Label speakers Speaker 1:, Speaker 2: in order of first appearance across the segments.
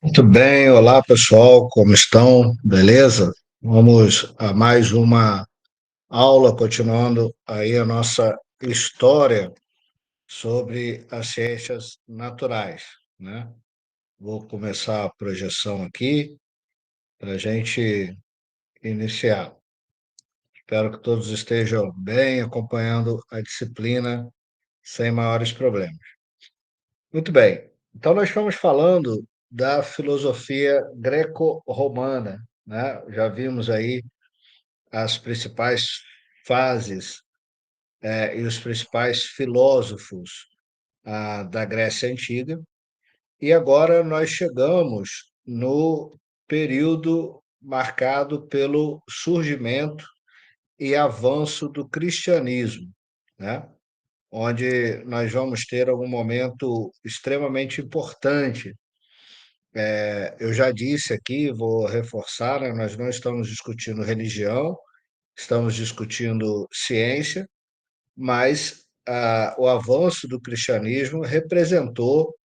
Speaker 1: Muito bem, olá pessoal, como estão? Beleza? Vamos a mais uma aula, continuando aí a nossa história sobre as ciências naturais, né? Vou começar a projeção aqui para a gente iniciar. Espero que todos estejam bem acompanhando a disciplina sem maiores problemas. Muito bem, então nós estamos falando da filosofia greco-romana, né? Já vimos aí as principais fases e os principais filósofos da Grécia Antiga, e agora nós chegamos no período marcado pelo surgimento e avanço do cristianismo, né? Onde nós vamos ter algum momento extremamente importante. Eu já disse aqui, vou reforçar, né? Nós não estamos discutindo religião, estamos discutindo ciência, mas o avanço do cristianismo representou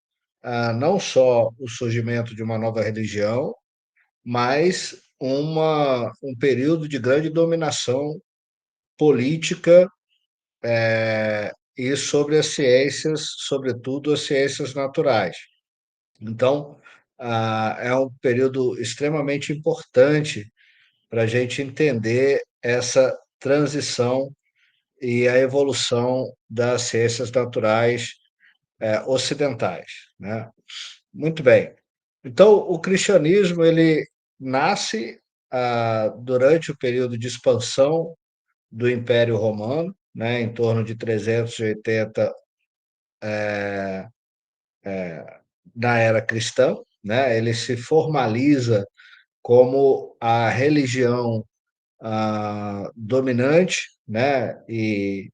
Speaker 1: não só o surgimento de uma nova religião, mas um período de grande dominação política e sobre as ciências, sobretudo as ciências naturais. Então, é um período extremamente importante para a gente entender essa transição e a evolução das ciências naturais ocidentais, né? Muito bem. Então, o cristianismo ele nasce durante o período de expansão do Império Romano, né, em torno de 380 da era cristã, né? Ele se formaliza como a religião dominante, né? E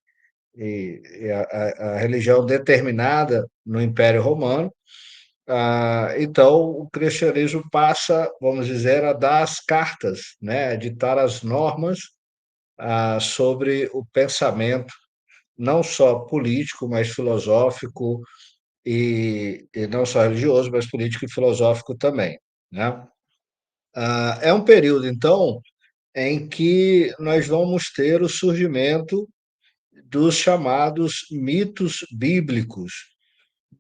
Speaker 1: a religião determinada no Império Romano. Então, o cristianismo passa, vamos dizer, a dar as cartas, né? A ditar as normas sobre o pensamento, não só político, mas filosófico, e não só religioso, mas político e filosófico também, né? É um período, então, em que nós vamos ter o surgimento dos chamados mitos bíblicos,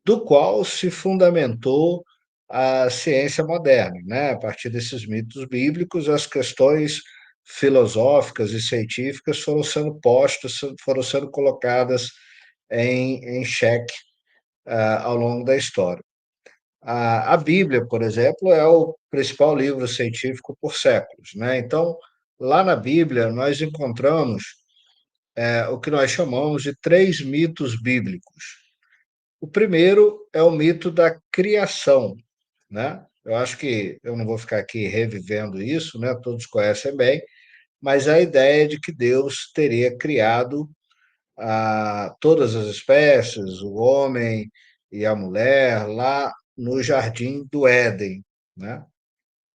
Speaker 1: do qual se fundamentou a ciência moderna, né? A partir desses mitos bíblicos, as questões filosóficas e científicas foram sendo postas, foram sendo colocadas em xeque ao longo da história. A Bíblia, por exemplo, é o principal livro científico por séculos, né? Então, lá na Bíblia, nós encontramos o que nós chamamos de três mitos bíblicos. O primeiro é o mito da criação, né? Eu acho que eu não vou ficar aqui revivendo isso, né? Todos conhecem bem, mas a ideia de que Deus teria criado todas as espécies, o homem e a mulher, lá no Jardim do Éden, né?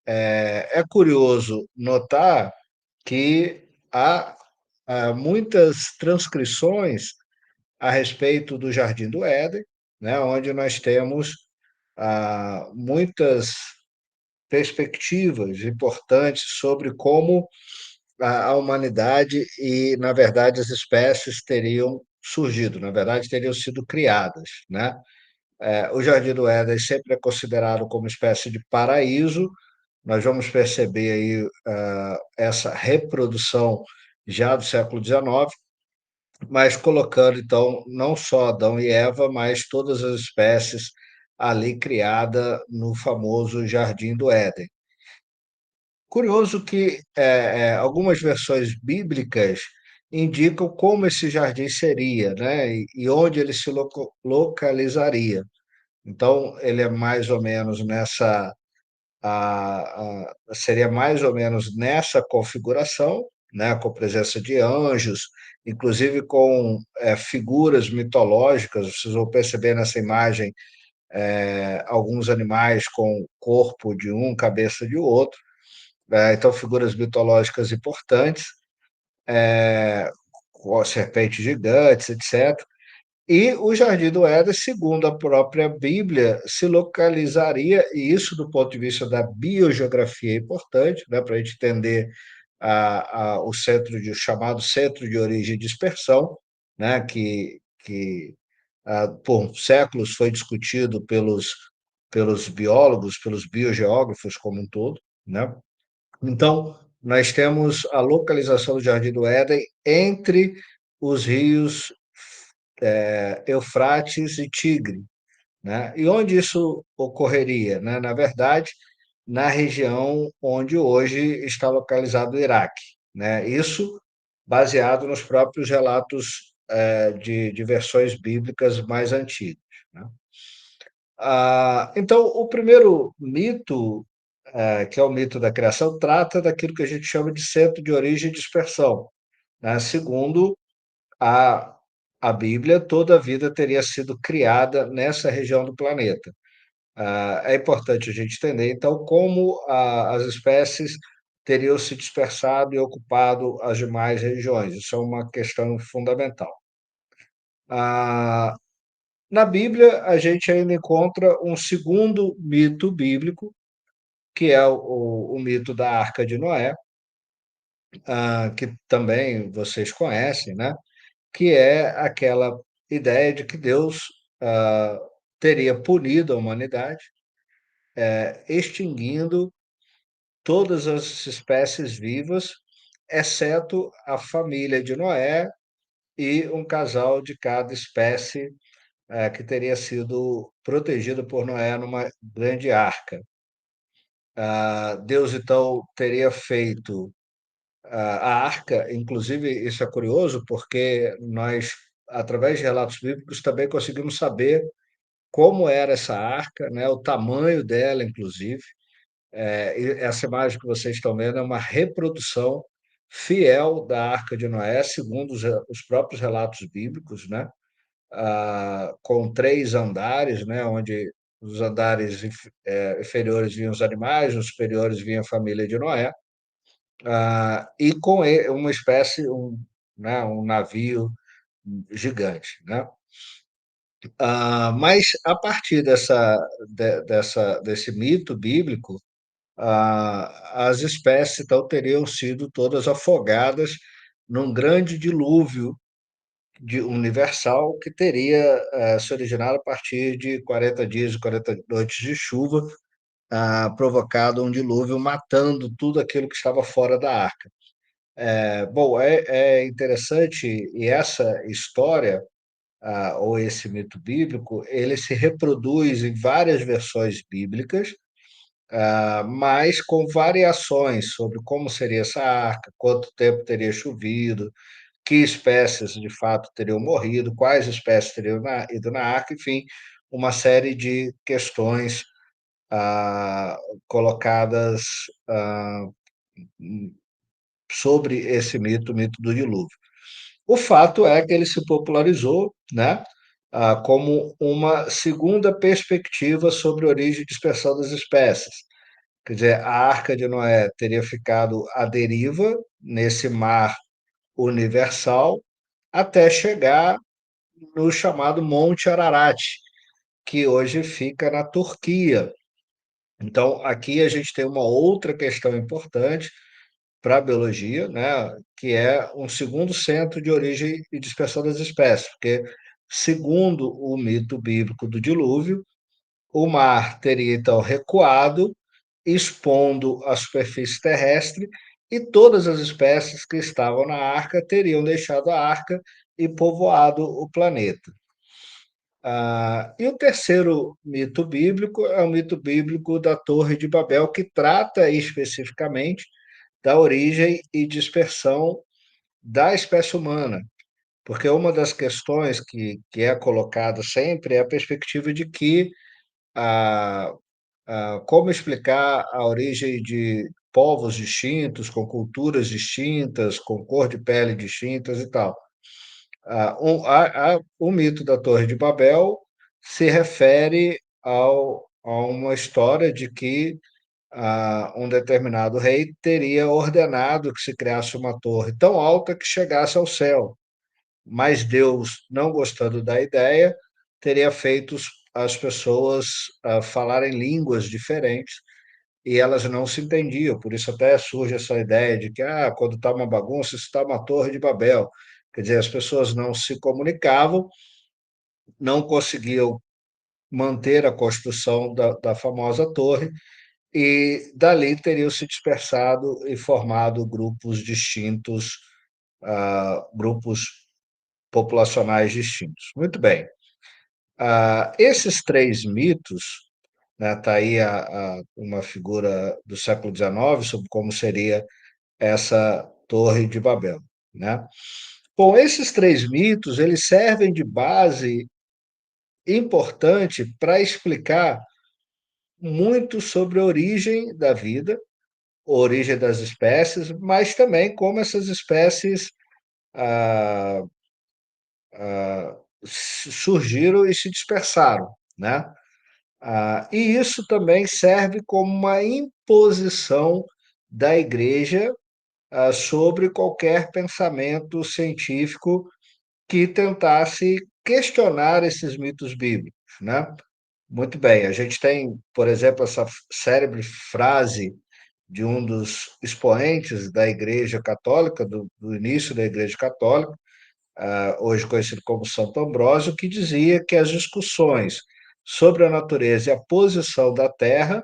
Speaker 1: É curioso notar que há muitas transcrições a respeito do Jardim do Éden, né, onde nós temos muitas perspectivas importantes sobre como a humanidade e, na verdade, as espécies teriam surgido, na verdade, teriam sido criadas, né? O Jardim do Éden sempre é considerado como espécie de paraíso. Nós vamos perceber aí essa reprodução já do século XIX, mas colocando então não só Adão e Eva, mas todas as espécies ali criada no famoso Jardim do Éden. Curioso que algumas versões bíblicas indicam como esse jardim seria, né, e onde ele se localizaria. Então, ele é mais ou menos nessa, seria mais ou menos nessa configuração, né, com presença de anjos, inclusive com figuras mitológicas. Vocês vão perceber nessa imagem alguns animais com corpo de um, cabeça de outro, então figuras mitológicas importantes, com serpentes gigantes, etc. E o Jardim do Éden, segundo a própria Bíblia, se localizaria, e isso do ponto de vista da biogeografia é importante, né, para a gente entender o o chamado centro de origem e dispersão, né, que por séculos foi discutido pelos biólogos, pelos biogeógrafos como um todo, né? Então, nós temos a localização do Jardim do Éden entre os rios Eufrates e Tigre, né? E onde isso ocorreria, né? Na verdade, na região onde hoje está localizado o Iraque, né? Isso baseado nos próprios relatos de versões bíblicas mais antigas, né? Então, o primeiro mito, que é o mito da criação, trata daquilo que a gente chama de centro de origem e dispersão, né? Segundo a, a Bíblia, toda a vida teria sido criada nessa região do planeta. É importante a gente entender, então, como as espécies teriam se dispersado e ocupado as demais regiões. Isso é uma questão fundamental. Ah, Na Bíblia, a gente ainda encontra um segundo mito bíblico, que é o mito da Arca de Noé, que também vocês conhecem, né? Que é aquela ideia de que Deus ah, teria punido a humanidade, extinguindo todas as espécies vivas, exceto a família de Noé e um casal de cada espécie que teria sido protegido por Noé numa grande arca. Deus então teria feito a arca, inclusive isso é curioso porque nós, através de relatos bíblicos, também conseguimos saber como era essa arca, né, o tamanho dela, inclusive. E essa imagem que vocês estão vendo é uma reprodução fiel da Arca de Noé, segundo os próprios relatos bíblicos, né? Com 3 andares, né? Onde os andares inferiores vinham os animais, os superiores vinha a família de Noé, e com uma espécie, né? Um navio gigante, né? Mas a partir desse mito bíblico, as espécies então teriam sido todas afogadas num grande dilúvio universal que teria se originado a partir de 40 dias e 40 noites de chuva, provocado um dilúvio matando tudo aquilo que estava fora da arca. Bom, é interessante, e essa história, ou esse mito bíblico, ele se reproduz em várias versões bíblicas, mas com variações sobre como seria essa arca, quanto tempo teria chovido, que espécies de fato teriam morrido, quais espécies teriam ido na arca, enfim, uma série de questões colocadas ah, sobre esse mito, o mito do dilúvio. O fato é que ele se popularizou, né, como uma segunda perspectiva sobre a origem e dispersão das espécies. Quer dizer, a Arca de Noé teria ficado à deriva nesse mar universal até chegar no chamado Monte Ararat, que hoje fica na Turquia. Então, aqui a gente tem uma outra questão importante para a biologia, né, que é um segundo centro de origem e dispersão das espécies, porque, segundo o mito bíblico do dilúvio, o mar teria então recuado, expondo a superfície terrestre, e todas as espécies que estavam na arca teriam deixado a arca e povoado o planeta. E o terceiro mito bíblico é o mito bíblico da Torre de Babel, que trata especificamente da origem e dispersão da espécie humana, porque uma das questões que é colocada sempre é a perspectiva de que a, como explicar a origem de povos distintos, com culturas distintas, com cor de pele distintas e tal. O mito da Torre de Babel se refere a uma história de que um determinado rei teria ordenado que se criasse uma torre tão alta que chegasse ao céu, mas Deus, não gostando da ideia, teria feito as pessoas falarem línguas diferentes e elas não se entendiam. Por isso até surge essa ideia de que quando está uma bagunça, isso está uma torre de Babel. Quer dizer, as pessoas não se comunicavam, não conseguiam manter a construção da famosa torre, e dali teriam se dispersado e formado grupos distintos, grupos populacionais distintos. Muito bem. Esses três mitos, né, tá aí uma figura do século XIX sobre como seria essa Torre de Babel, né? Bom, esses três mitos eles servem de base importante para explicar muito sobre a origem da vida, a origem das espécies, mas também como essas espécies ah, surgiram e se dispersaram, né? E isso também serve como uma imposição da igreja sobre qualquer pensamento científico que tentasse questionar esses mitos bíblicos, né? Muito bem, a gente tem, por exemplo, essa célebre frase de um dos expoentes da Igreja Católica, do início da Igreja Católica, hoje conhecido como Santo Ambrósio, que dizia que as discussões sobre a natureza e a posição da Terra,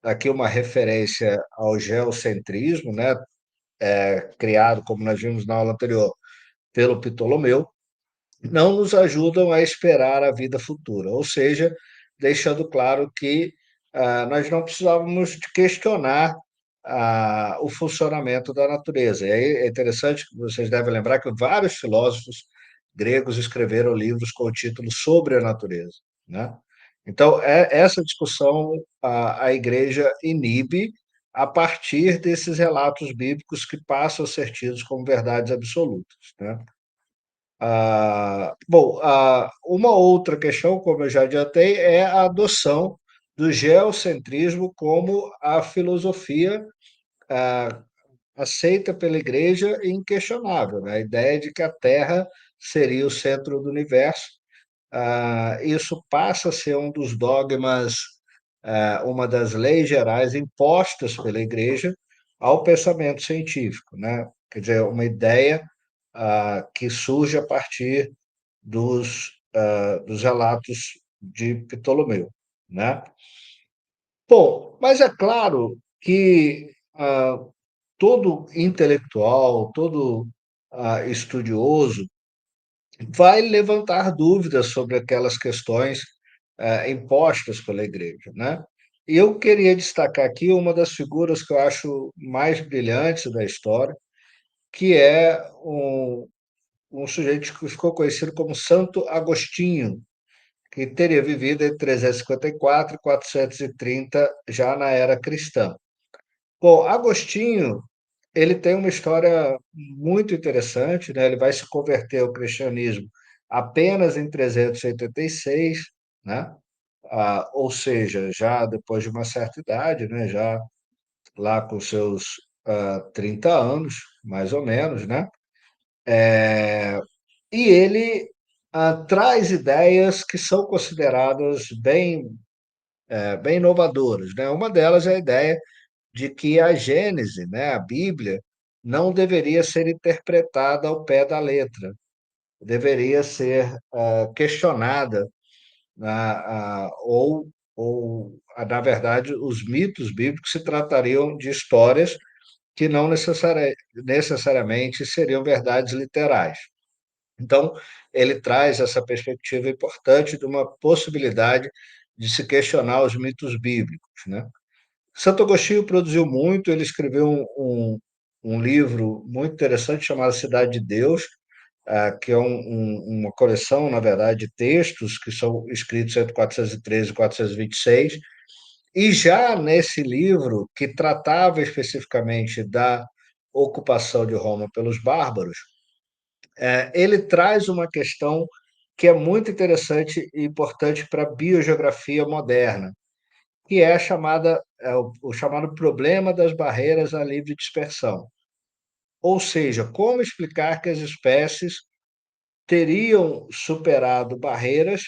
Speaker 1: aqui uma referência ao geocentrismo, né, criado, como nós vimos na aula anterior, pelo Ptolomeu, não nos ajudam a esperar a vida futura, ou seja, deixando claro que nós não precisávamos de questionar o funcionamento da natureza. E aí é interessante que vocês devem lembrar que vários filósofos gregos escreveram livros com o título Sobre a Natureza, né? Então, essa discussão a igreja inibe a partir desses relatos bíblicos que passam a ser tidos como verdades absolutas, né? Bom, uma outra questão, como eu já adiantei, é a adoção do geocentrismo como a filosofia ah, aceita pela igreja e inquestionável, né? A ideia de que a Terra seria o centro do universo. Isso passa a ser um dos dogmas, uma das leis gerais impostas pela igreja ao pensamento científico, né? Quer dizer, uma ideia que surge a partir dos relatos de Ptolomeu, né? Bom, mas é claro que todo intelectual, todo estudioso vai levantar dúvidas sobre aquelas questões impostas pela igreja, né? E eu queria destacar aqui uma das figuras que eu acho mais brilhantes da história, que é um sujeito que ficou conhecido como Santo Agostinho, que teria vivido entre 354 e 430 já na era cristã. Bom, Agostinho, ele tem uma história muito interessante, né? Ele vai se converter ao cristianismo apenas em 386, né? Ou seja, já depois de uma certa idade, né? Já lá com seus 30 anos, mais ou menos, né? E ele traz ideias que são consideradas bem inovadoras, né? Uma delas é a ideia de que a Gênese, né, a Bíblia, não deveria ser interpretada ao pé da letra, deveria ser questionada, na verdade, os mitos bíblicos se tratariam de histórias que não necessariamente seriam verdades literais. Então, ele traz essa perspectiva importante de uma possibilidade de se questionar os mitos bíblicos, né? Santo Agostinho produziu muito, ele escreveu um livro muito interessante chamado Cidade de Deus, que é uma coleção, na verdade, de textos que são escritos entre 413 e 426, e já nesse livro, que tratava especificamente da ocupação de Roma pelos bárbaros, ele traz uma questão que é muito interessante e importante para a biogeografia moderna, que é o chamado problema das barreiras à livre dispersão. Ou seja, como explicar que as espécies teriam superado barreiras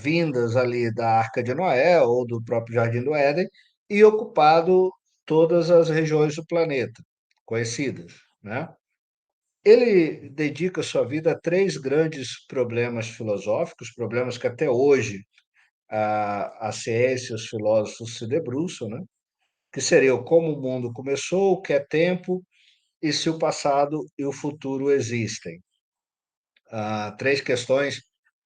Speaker 1: vindas ali da Arca de Noé ou do próprio Jardim do Éden e ocupado todas as regiões do planeta conhecidas, né? Ele dedica sua vida a três grandes problemas filosóficos, problemas que até hoje a ciência e os filósofos se debruçam, né? Que seriam como o mundo começou, o que é tempo e se o passado e o futuro existem. Três questões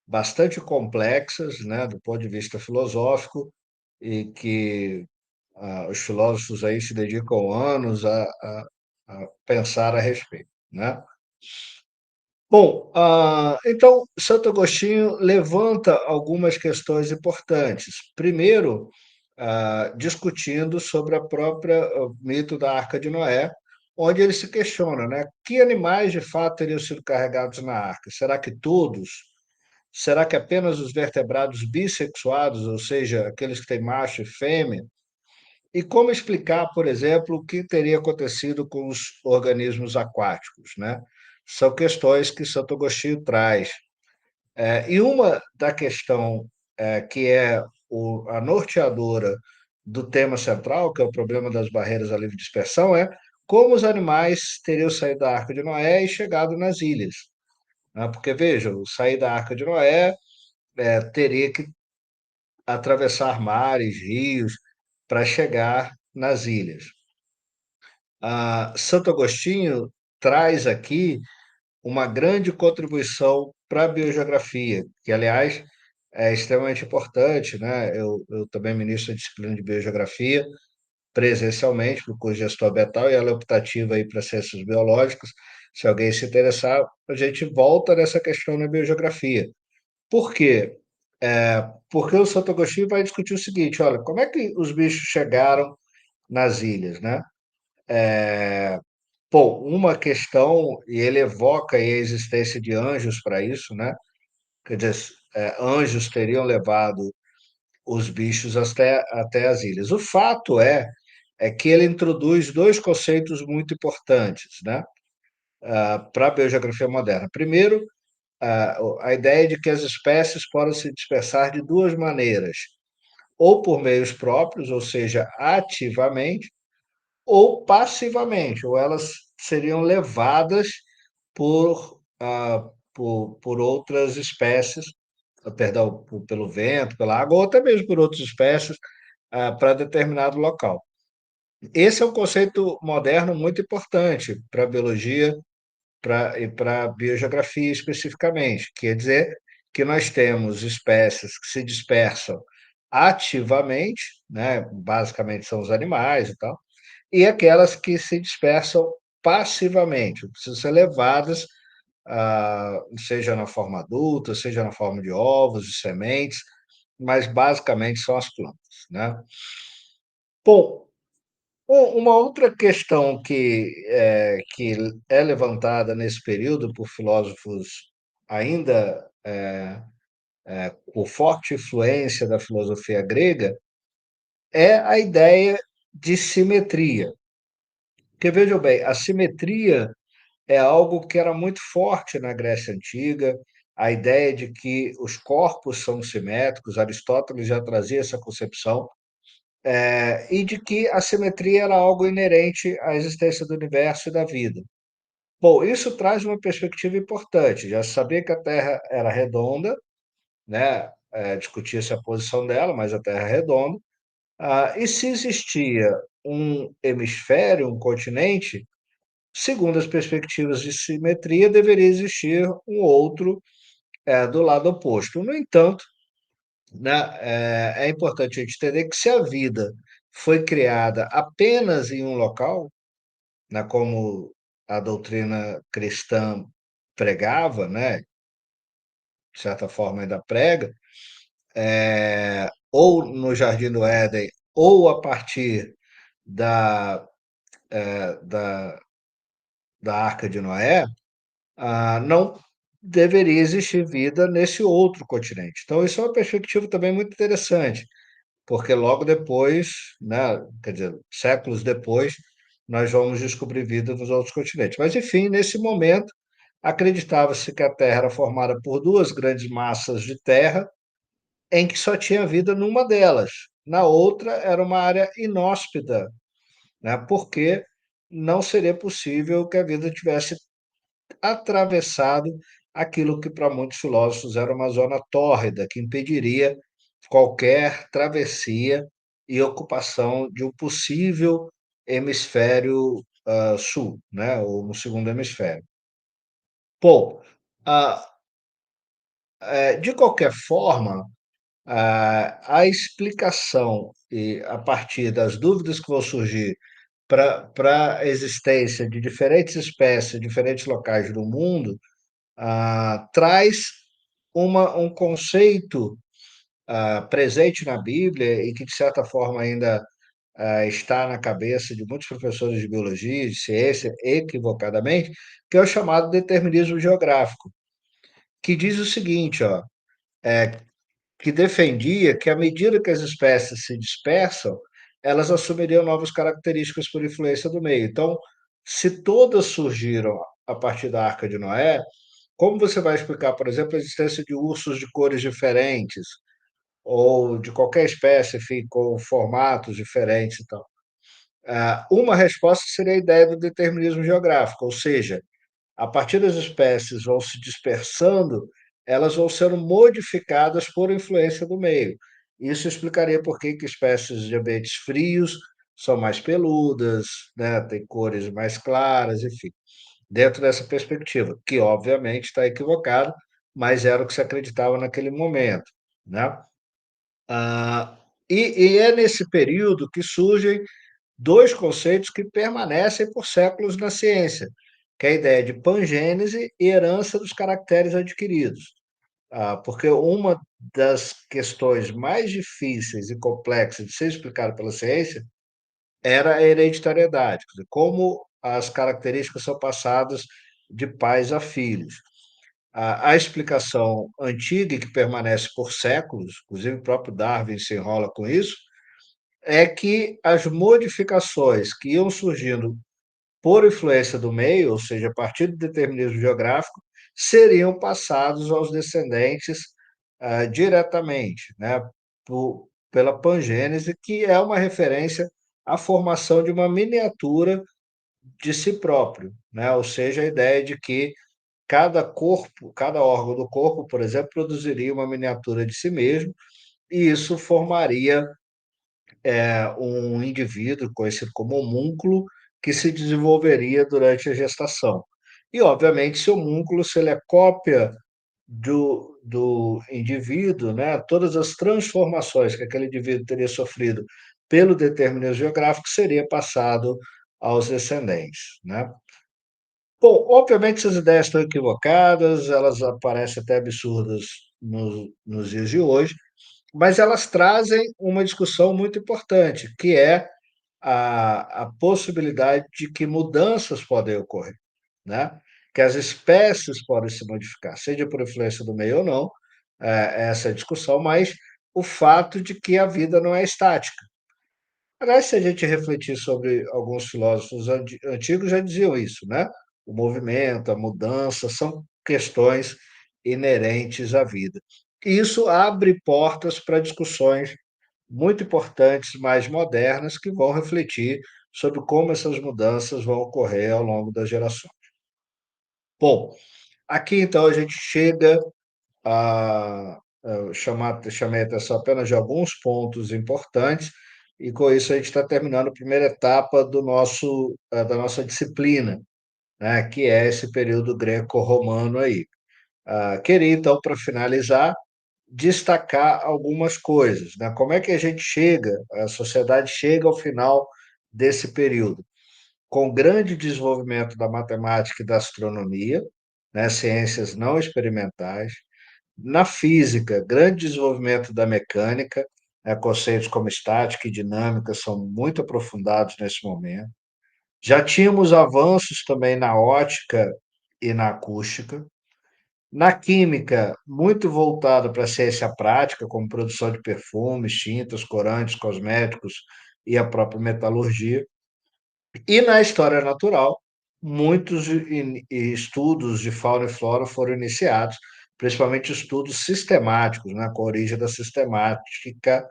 Speaker 1: bastante complexas, né, do ponto de vista filosófico, e que os filósofos aí se dedicam anos a pensar a respeito, né? Bom, então Santo Agostinho levanta algumas questões importantes. Primeiro, discutindo sobre a própria o mito da Arca de Noé, onde ele se questiona, né? Que animais de fato teriam sido carregados na arca? Será que todos? Será que apenas os vertebrados bissexuados, ou seja, aqueles que têm macho e fêmea? E como explicar, por exemplo, o que teria acontecido com os organismos aquáticos, né? São questões que Santo Agostinho traz. E uma da questão que é a norteadora do tema central, que é o problema das barreiras à livre dispersão, é como os animais teriam saído da Arca de Noé e chegado nas ilhas, né? Porque, vejam, sair da Arca de Noé teria que atravessar mares, rios, para chegar nas ilhas. Santo Agostinho traz aqui uma grande contribuição para a biogeografia, que, aliás, é extremamente importante, né? Eu também ministro a disciplina de biogeografia presencialmente para o curso de gestão ambiental e ela é optativa aí para ciências biológicas. Se alguém se interessar, a gente volta nessa questão na biogeografia. Por quê? Porque o Santo Agostinho vai discutir o seguinte: olha, como é que os bichos chegaram nas ilhas, né? Bom, uma questão, e ele evoca aí a existência de anjos para isso, né? Quer dizer, anjos teriam levado os bichos até as ilhas. O fato é que ele introduz dois conceitos muito importantes, né? Para a biogeografia moderna. Primeiro, a ideia de que as espécies podem se dispersar de duas maneiras, ou por meios próprios, ou seja, ativamente, ou passivamente, ou elas seriam levadas por outras espécies, perdão, pelo vento, pela água, ou até mesmo por outras espécies, para determinado local. Esse é um conceito moderno muito importante para a biologia e para a biogeografia especificamente. Quer dizer que nós temos espécies que se dispersam ativamente, né? Basicamente são os animais e tal, e aquelas que se dispersam passivamente, precisam ser levadas, seja na forma adulta, seja na forma de ovos, de sementes, mas basicamente são as plantas, né? Bom, uma outra questão que é levantada nesse período por filósofos ainda com forte influência da filosofia grega é a ideia de simetria. Porque vejam bem, a simetria é algo que era muito forte na Grécia Antiga, a ideia de que os corpos são simétricos, Aristóteles já trazia essa concepção, e de que a simetria era algo inerente à existência do universo e da vida. Bom, isso traz uma perspectiva importante. Já se sabia que a Terra era redonda, né? Discutia-se a posição dela, mas a Terra é redonda. E se existia um hemisfério, um continente, segundo as perspectivas de simetria, deveria existir um outro do lado oposto. No entanto, né, é importante a gente entender que se a vida foi criada apenas em um local, né, como a doutrina cristã pregava, né, de certa forma ainda prega, ou no Jardim do Éden, ou a partir da, da, da Arca de Noé, não deveria existir vida nesse outro continente. Então, isso é uma perspectiva também muito interessante, porque logo depois, né, quer dizer, séculos depois, nós vamos descobrir vida nos outros continentes. Mas, enfim, nesse momento, acreditava-se que a Terra era formada por duas grandes massas de terra, em que só tinha vida numa delas. Na outra era uma área inóspita, né? Porque não seria possível que a vida tivesse atravessado aquilo que para muitos filósofos era uma zona tórrida, que impediria qualquer travessia e ocupação de um possível hemisfério sul, né? Ou no segundo hemisfério. Bom, ah, de qualquer forma, a explicação e a partir das dúvidas que vão surgir para a existência de diferentes espécies, diferentes locais do mundo, traz um conceito presente na Bíblia e que, de certa forma, ainda está na cabeça de muitos professores de biologia, de ciência, equivocadamente, que é o chamado determinismo geográfico, que diz o seguinte, ó, que defendia que, à medida que as espécies se dispersam, elas assumiriam novas características por influência do meio. Então, se todas surgiram a partir da Arca de Noé, como você vai explicar, por exemplo, a existência de ursos de cores diferentes, ou de qualquer espécie, enfim, com formatos diferentes e tal? Uma resposta seria a ideia do determinismo geográfico, ou seja, a partir das espécies vão se dispersando, elas vão sendo modificadas por influência do meio. Isso explicaria por que espécies de ambientes frios são mais peludas, né, têm cores mais claras, enfim, dentro dessa perspectiva, que obviamente está equivocado, mas era o que se acreditava naquele momento, né? Ah, e é nesse período que surgem dois conceitos que permanecem por séculos na ciência, que é a ideia de pangênese e herança dos caracteres adquiridos. Porque uma das questões mais difíceis e complexas de ser explicada pela ciência era a hereditariedade, quer dizer, como as características são passadas de pais a filhos. A explicação antiga, e que permanece por séculos, inclusive o próprio Darwin se enrola com isso, é que as modificações que iam surgindo por influência do meio, ou seja, a partir do determinismo geográfico, seriam passados aos descendentes diretamente, né, pela pangênese, que é uma referência à formação de uma miniatura de si próprio, né? Ou seja, a ideia de que cada corpo, cada órgão do corpo, por exemplo, produziria uma miniatura de si mesmo, e isso formaria um indivíduo conhecido como homúnculo, que se desenvolveria durante a gestação. E, obviamente, se o homúnculo, se ele é cópia do indivíduo, né, todas as transformações que aquele indivíduo teria sofrido pelo determinismo geográfico seria passado aos descendentes, né? Bom, obviamente essas ideias estão equivocadas, elas parecem até absurdas nos dias de hoje, mas elas trazem uma discussão muito importante, que é a possibilidade de que mudanças podem ocorrer, né? Que as espécies podem se modificar, seja por influência do meio ou não, essa é a discussão, mas o fato de que a vida não é estática. Aliás, se a gente refletir sobre alguns filósofos antigos, já diziam isso, né? O movimento, a mudança são questões inerentes à vida. E isso abre portas para discussões muito importantes, mais modernas, que vão refletir sobre como essas mudanças vão ocorrer ao longo das gerações. Bom, aqui então a gente chega chamei a atenção apenas de alguns pontos importantes, e com isso a gente está terminando a primeira etapa da nossa disciplina, né, que é esse período greco-romano aí. Queria, então, para finalizar, destacar algumas coisas, né? Como é que a sociedade chega ao final desse período? Com o grande desenvolvimento da matemática e da astronomia, né, ciências não experimentais, na física, grande desenvolvimento da mecânica, né, conceitos como estática e dinâmica são muito aprofundados nesse momento. Já tínhamos avanços também na ótica e na acústica. Na química, muito voltado para a ciência prática, como produção de perfumes, tintas, corantes, cosméticos e a própria metalurgia. E na história natural, muitos estudos de fauna e flora foram iniciados, principalmente estudos sistemáticos, né, com a origem da sistemática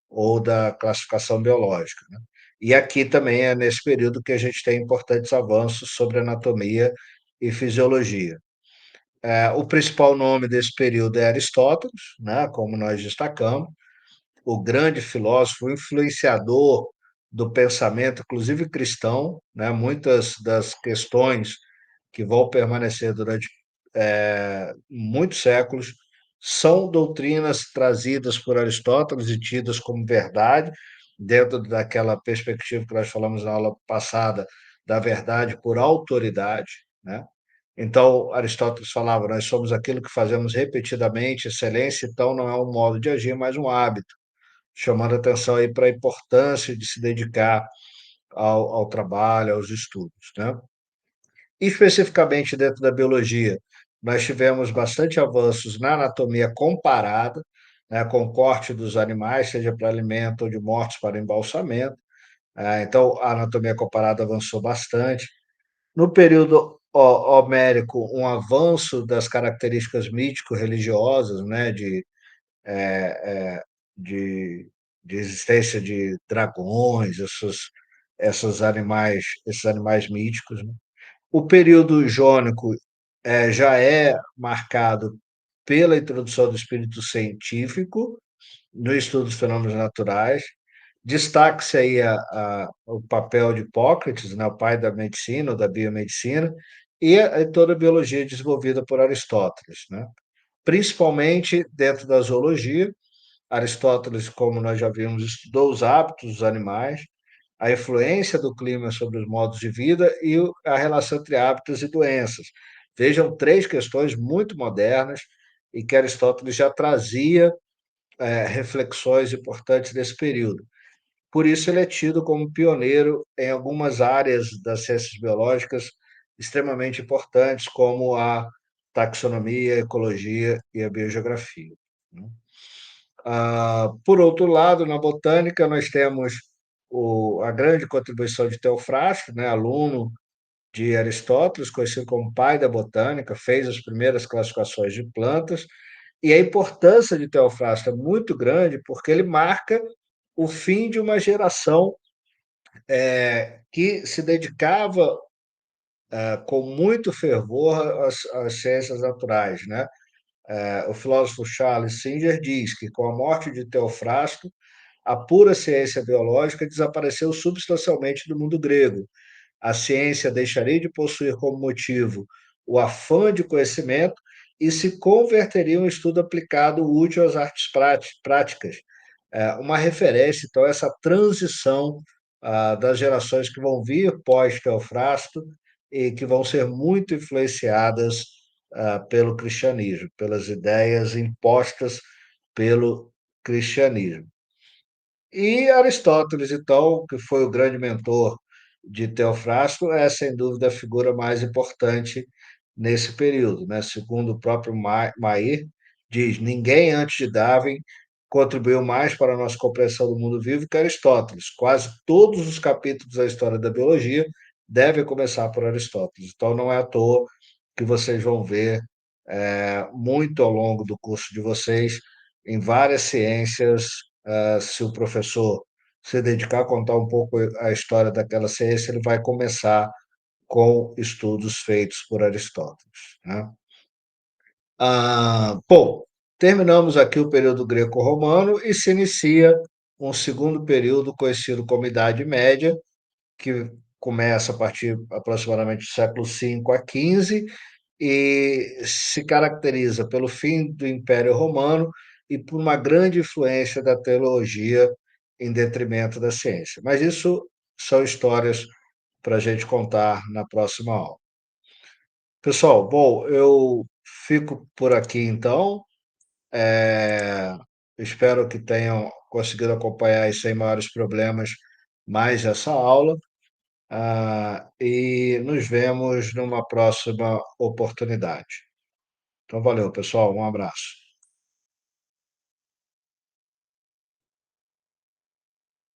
Speaker 1: ou da classificação biológica, né? E aqui também é nesse período que a gente tem importantes avanços sobre anatomia e fisiologia. O principal nome desse período é Aristóteles, né, como nós destacamos, o grande filósofo, influenciador do pensamento, inclusive cristão, né? Muitas das questões que vão permanecer durante muitos séculos são doutrinas trazidas por Aristóteles e tidas como verdade, dentro daquela perspectiva que nós falamos na aula passada, da verdade por autoridade, né? Então, Aristóteles falava: nós somos aquilo que fazemos repetidamente, excelência, então não é um modo de agir, mas um hábito, chamando atenção aí para a importância de se dedicar ao trabalho, aos estudos, né? Especificamente dentro da biologia, nós tivemos bastante avanços na anatomia comparada, né, com corte dos animais, seja para alimento ou de mortos para embalsamento. Então, a anatomia comparada avançou bastante. No período homérico, um avanço das características mítico-religiosas, né, de, de existência de dragões, esses animais míticos, né? O período jônico já é marcado pela introdução do espírito científico no estudo dos fenômenos naturais. Destaque-se aí o papel de Hipócrates, né, o pai da medicina, ou da biomedicina, e toda a biologia desenvolvida por Aristóteles, né? Principalmente dentro da zoologia. Aristóteles, como nós já vimos, estudou os hábitos dos animais, a influência do clima sobre os modos de vida e a relação entre hábitos e doenças. Vejam, três questões muito modernas e que Aristóteles já trazia reflexões importantes desse período. Por isso, ele é tido como pioneiro em algumas áreas das ciências biológicas extremamente importantes, como a taxonomia, a ecologia e a biogeografia, né? Por outro lado, na botânica, nós temos a grande contribuição de Teofrasto, né, aluno de Aristóteles, conhecido como pai da botânica, fez as primeiras classificações de plantas, e a importância de Teofrasto é muito grande, porque ele marca o fim de uma geração que se dedicava com muito fervor às ciências naturais, né? O filósofo Charles Singer diz que, com a morte de Teofrasto, a pura ciência biológica desapareceu substancialmente do mundo grego. A ciência deixaria de possuir como motivo o afã de conhecimento e se converteria em um estudo aplicado útil às artes práticas. Uma referência, então, a essa transição das gerações que vão vir pós-Teofrasto e que vão ser muito influenciadas pelo cristianismo, pelas ideias impostas pelo cristianismo. E Aristóteles, então, que foi o grande mentor de Teofrasto, é sem dúvida a figura mais importante nesse período, né? Segundo o próprio Mair, diz: ninguém antes de Darwin contribuiu mais para a nossa compreensão do mundo vivo que Aristóteles. Quase todos os capítulos da história da biologia devem começar por Aristóteles. Então, não é à toa que vocês vão ver muito ao longo do curso de vocês, em várias ciências, se o professor se dedicar a contar um pouco a história daquela ciência, ele vai começar com estudos feitos por Aristóteles, né? Bom, terminamos aqui o período greco-romano e se inicia um segundo período conhecido como Idade Média, que começa a partir aproximadamente do século V a XV e se caracteriza pelo fim do Império Romano e por uma grande influência da teologia em detrimento da ciência. Mas isso são histórias para a gente contar na próxima aula. Pessoal, bom, eu fico por aqui então. É, Espero que tenham conseguido acompanhar sem maiores problemas mais essa aula. E nos vemos numa próxima oportunidade. Então, valeu, pessoal. Um abraço.